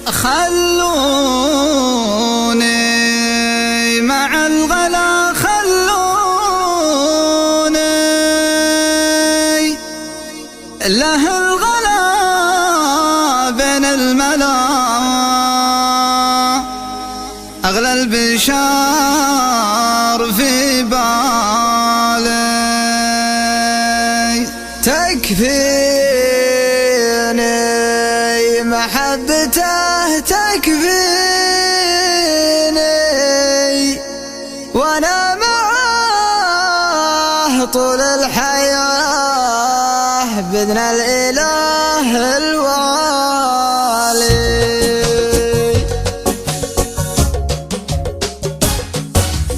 خلوني مع الغلا خلوني له الغلا بين الملا أغلى البشار في بالي تكفيني محبته تكفيني وانا معه طول الحياة بإذن الإله الوالي.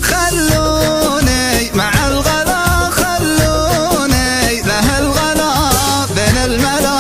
خلوني مع الغلا خلوني له الغلا بين الملا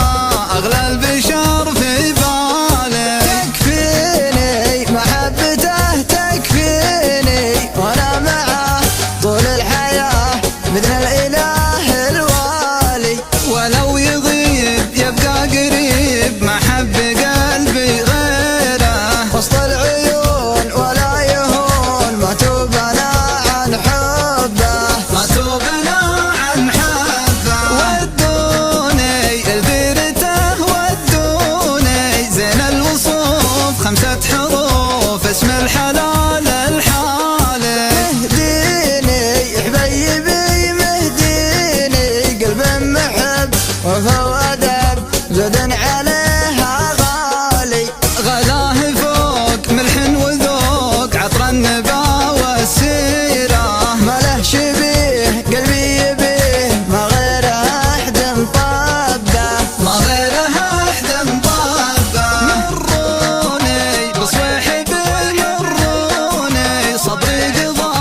أغلى البشر في بالي تكفيني محبته تكفيني وانا معه طول الحياة بإذن الإله الوالي. ولو يغيب يبقى قريب محب قلبي غيره وسط العيون ولا يهون ما توبنا عن حبه ما توبنا عن حبه. ودوني لديرته ودوني زين الوصوف 5 حروف اسم الحلال الحالي. مهديني حبيبي مهديني قلب محب وفا وادب زود عليها غالي. غلاه فوق ملح وذوق عطر النبا والسيره ما له شبيه قلبي يبيه ما غيره أحد طبه ما غيرها أحد مطابه. مروني بصويحبي مروني صبري قضى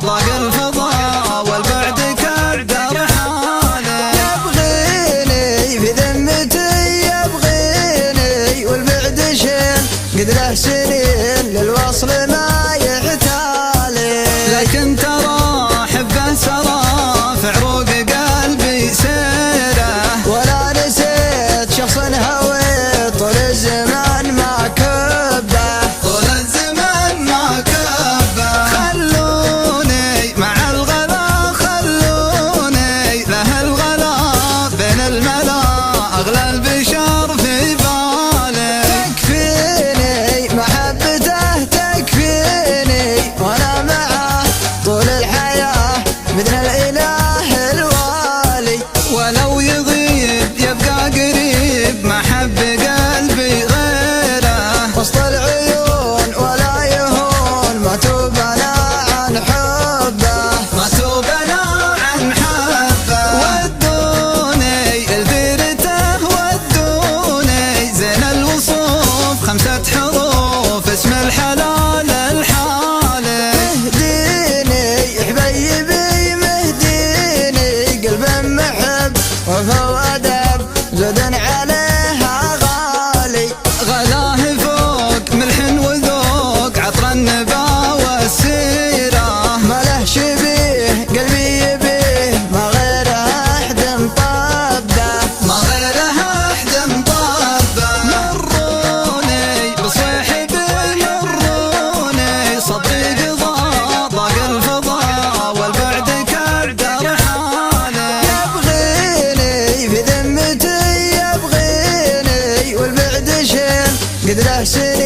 ضاق الفضا والبعد كدر حالي. يبغيني في ذمتي يبغيني والبعد شين قد له سنين للوصل ما يحتالي. لكن ترى حبه سرى في عروق قلبي سيره ولا نسيت شخص هويت طول الزمان ما كبه طول الزمان ما كبه. خلوني مع الغلا خلوني له الغلا بين الملا أغلى البشر في بالي. تكفيني محبته تكفيني وانا معه طول الحياة بإذن الإله الوالي. ولو يغيب يبقى قريب محب قلبي غيره وسط العيون ولا يهون ما توبنا عن حبه ما توبنا عن حبه. ودوني لديرته ودوني زين الوصوف 5 حروف اسم الحلال الحالي. مهديني حبيبي مهديني قلب محب وفا وادب زود عليها غالي. غلاه فوق ملح وذوق عطر النبا والسيره ما له شبيه قلبي يبيه ما غيره أحد طبه ما غيرها أحد مطابه. مروني بصويحبي مروني صبري قضى ضاق الفضا والبعد كدر حالي. يبغيني في ذمتي يبغيني والبعد شين قد له سنين